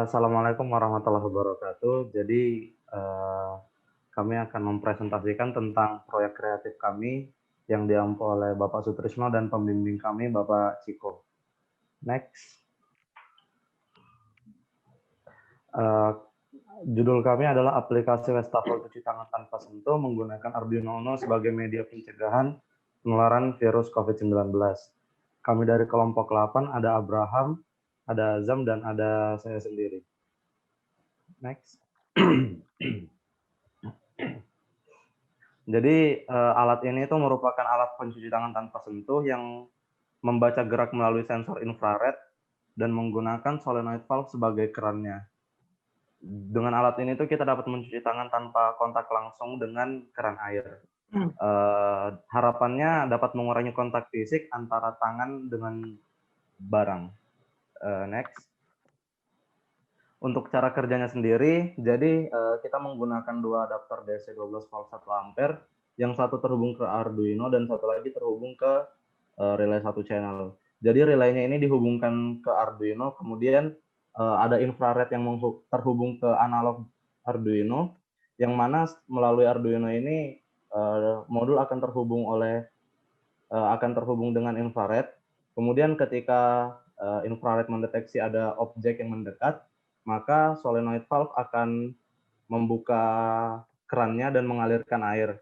Assalamualaikum warahmatullahi wabarakatuh. Jadi, kami akan mempresentasikan tentang proyek kreatif kami yang diampu oleh Bapak Sutrisno dan pembimbing kami, Bapak Ciko. Next. Judul kami adalah aplikasi wastafel cuci tangan tanpa sentuh menggunakan Arduino Uno sebagai media pencegahan penularan virus COVID-19. Kami dari kelompok 8, ada Abraham, ada Azam, dan ada saya sendiri. Next. Jadi alat ini itu merupakan alat pencuci tangan tanpa sentuh yang membaca gerak melalui sensor infrared dan menggunakan solenoid valve sebagai kerannya. Dengan alat ini tuh kita dapat mencuci tangan tanpa kontak langsung dengan keran air. Harapannya dapat mengurangi kontak fisik antara tangan dengan barang. Next. Untuk cara kerjanya sendiri, jadi kita menggunakan dua adapter DC 12 volt 1 ampere, yang satu terhubung ke Arduino dan satu lagi terhubung ke relay 1 channel. Jadi relaynya ini dihubungkan ke Arduino, kemudian ada infrared yang terhubung ke analog Arduino, yang mana melalui Arduino ini modul akan terhubung dengan infrared. Kemudian ketika infrared mendeteksi ada objek yang mendekat, maka solenoid valve akan membuka kerannya dan mengalirkan air.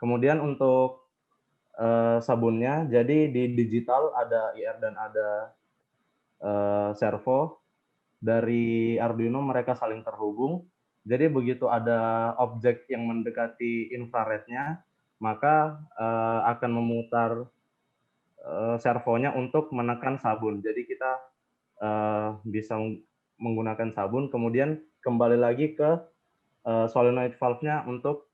Kemudian untuk sabunnya, jadi di digital ada IR dan ada servo. Dari Arduino mereka saling terhubung. Jadi begitu ada objek yang mendekati infrarednya, maka akan memutar servonya untuk menekan sabun. Jadi kita bisa menggunakan sabun, kemudian kembali lagi ke solenoid valve-nya untuk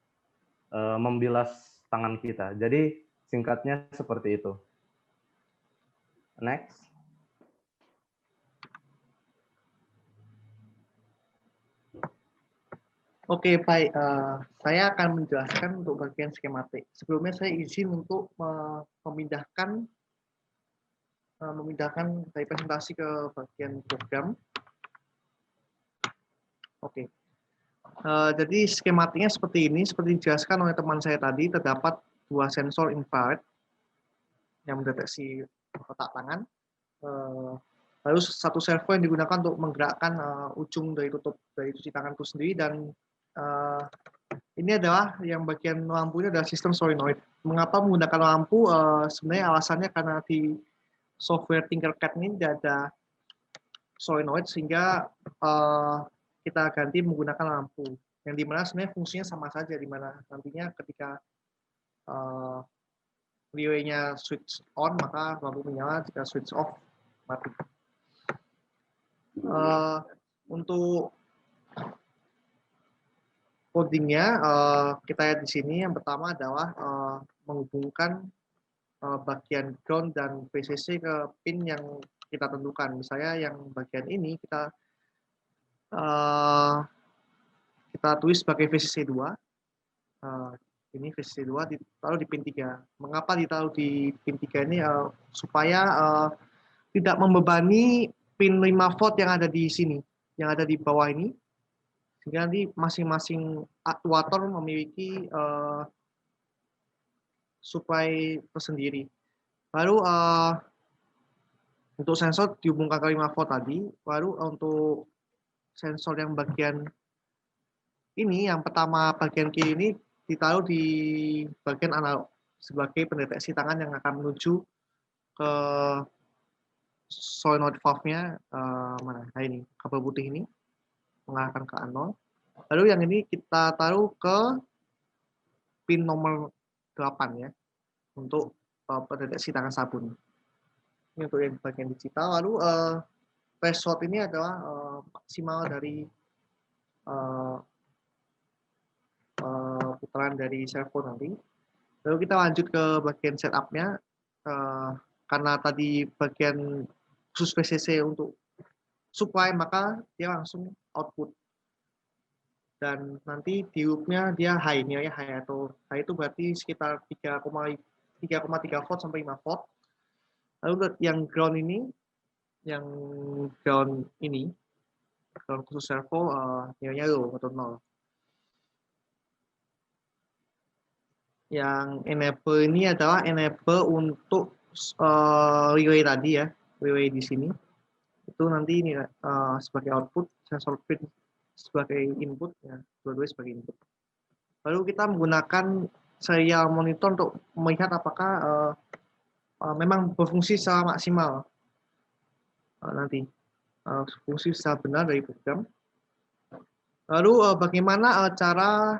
membilas tangan kita. Jadi singkatnya seperti itu. Next. Oke, baik. Saya akan menjelaskan untuk bagian skematik. Sebelumnya saya izin untuk memindahkan dari presentasi ke bagian program. Oke. Jadi skematiknya seperti ini. Seperti dijelaskan oleh teman saya tadi, terdapat dua sensor infrared yang mendeteksi kotak tangan. Lalu satu servo yang digunakan untuk menggerakkan ujung dari tutup dari cuci tanganku sendiri, dan ini adalah yang bagian lampunya adalah sistem solenoid. Mengapa menggunakan lampu? Sebenarnya alasannya karena di software Tinkercad ini tidak ada solenoid, sehingga kita ganti menggunakan lampu. Yang dimana sebenarnya fungsinya sama saja, dimana nantinya ketika relay-nya switch on, maka lampu menyala, jika switch off, mati. Untuk codingnya kita lihat di sini. Yang pertama adalah menghubungkan bagian ground dan VCC ke pin yang kita tentukan. Misalnya yang bagian ini kita tulis sebagai VCC 2. Ini VCC 2 ditaruh di pin 3. Mengapa ditaruh di pin 3 ini? Supaya tidak membebani pin 5 volt yang ada di sini, yang ada di bawah ini. Sehingga nanti masing-masing aktuator memiliki supply tersendiri. Baru untuk sensor dihubungkan ke 5 volt tadi. Baru untuk sensor yang bagian ini, yang pertama bagian kiri ini ditaruh di bagian analog sebagai pendeteksi tangan yang akan menuju ke solenoid valve-nya. Mana? Nah ini, kabel putih ini mengarahkan ke A0. Lalu yang ini kita taruh ke pin nomor 8 ya, untuk pendeteksi tangan sabun. Ini untuk yang bagian digital. Lalu threshold ini adalah maksimal dari putaran dari servo nanti. Lalu kita lanjut ke bagian setup-nya. Karena tadi bagian khusus VCC untuk supply, maka dia langsung output. Dan nanti di loop-nya dia high, nilainya high, atau high itu berarti sekitar 3,3 volt sampai 5 volt. Lalu yang ground ini Kalau khusus servo nilainya low atau 0. Yang enable ini adalah enable untuk relay tadi ya, relay di sini. Itu nanti ini sebagai output, sensor pin sebagai input, ya, dua-duanya sebagai input. Lalu kita menggunakan serial monitor untuk melihat apakah memang berfungsi secara maksimal nanti, fungsi secara benar dari program. Lalu bagaimana cara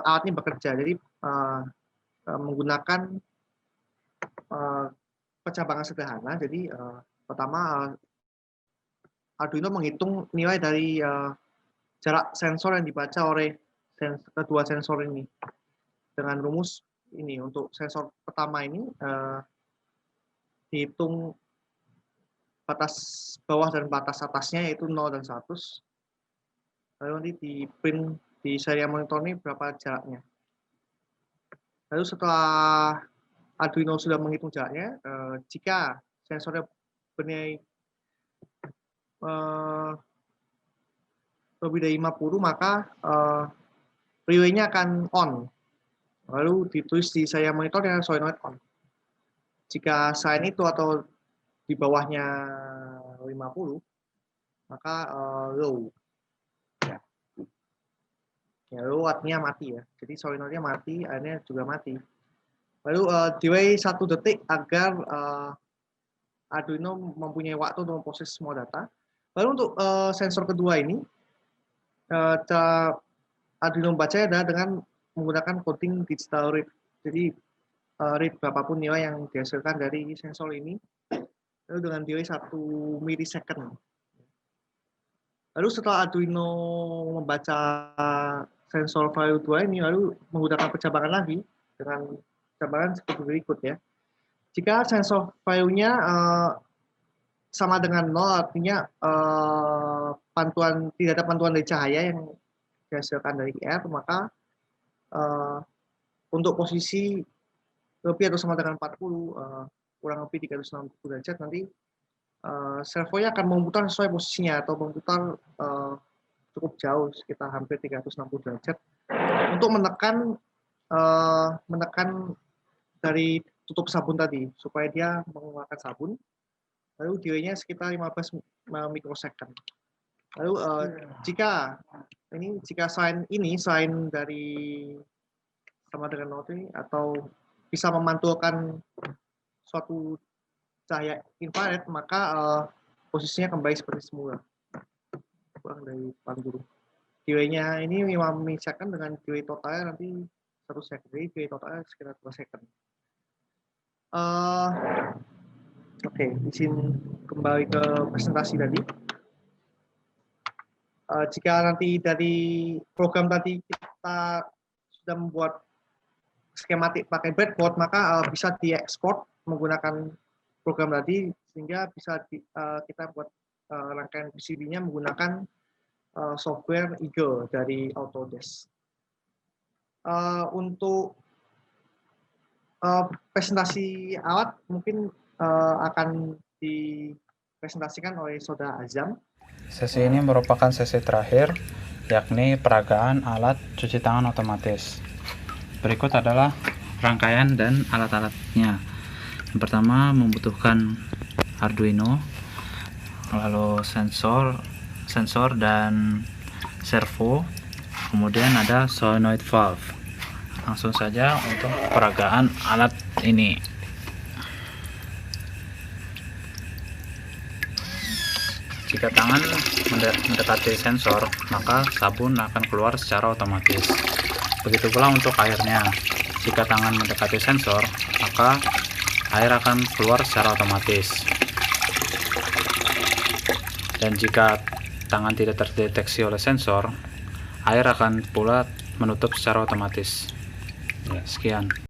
alat ini bekerja? Jadi menggunakan pencabangan sederhana. Jadi pertama Arduino menghitung nilai dari jarak sensor yang dibaca oleh kedua sensor ini dengan rumus ini. Untuk sensor pertama ini dihitung batas bawah dan batas atasnya yaitu 0 dan 100. Lalu nanti di print di serial monitor ini berapa jaraknya. Lalu setelah Arduino sudah menghitung jaraknya, jika sensornya bernilai lebih dari 50, maka relay-nya akan on. Lalu ditulis di serial monitor dengan solenoid on. Jika selain itu atau di bawahnya 50, maka low. Ya, low artinya mati ya. Jadi solenoidnya mati, akhirnya juga mati. Lalu delay 1 detik agar Arduino mempunyai waktu untuk memproses semua data. Lalu untuk sensor kedua ini, Arduino membacanya adalah dengan menggunakan coding digital read. Jadi read berapapun nilai yang dihasilkan dari sensor ini, lalu dengan delay 1 milisecond. Lalu setelah Arduino membaca sensor value 2 ini, lalu menggunakan pencabangan lagi dengan pencabangan seperti berikut ya. Jika sensor value-nya sama dengan 0, artinya tidak ada pantulan dari cahaya yang dihasilkan dari IR, maka untuk posisi lebih atau sama dengan 40, kurang lebih 360 derajat, nanti servonya akan memutar sesuai posisinya atau memutar cukup jauh, sekitar hampir 360 derajat, untuk menekan dari tutup sabun tadi, supaya dia mengeluarkan sabun. Lalu delay-nya sekitar 15 mikrosecond. Lalu jika selain dari sama dengan 0 ini, atau bisa memantulkan suatu cahaya infrared, maka posisinya kembali seperti semula, kurang dari 40. Delay-nya ini 5 milisecond dengan delay totalnya nanti 1 second. Jadi delay totalnya sekitar 2 second. Oke, izin kembali ke presentasi tadi. Jika nanti dari program tadi kita sudah membuat skematik pakai breadboard, maka bisa diekspor menggunakan program tadi, sehingga bisa kita buat rangkaian PCB-nya menggunakan software Eagle dari Autodesk. Untuk presentasi alat mungkin akan dipresentasikan oleh Saudara Azam. Sesi ini merupakan sesi terakhir, yakni peragaan alat cuci tangan otomatis. Berikut adalah rangkaian dan alat-alatnya. Yang pertama membutuhkan Arduino, lalu sensor dan servo, kemudian ada solenoid valve. Langsung saja untuk peragaan alat ini. Jika tangan mendekati sensor, maka sabun akan keluar secara otomatis. Begitu pula untuk airnya. Jika tangan mendekati sensor, maka air akan keluar secara otomatis. Dan jika tangan tidak terdeteksi oleh sensor, air akan pula menutup secara otomatis. Ya, sekian.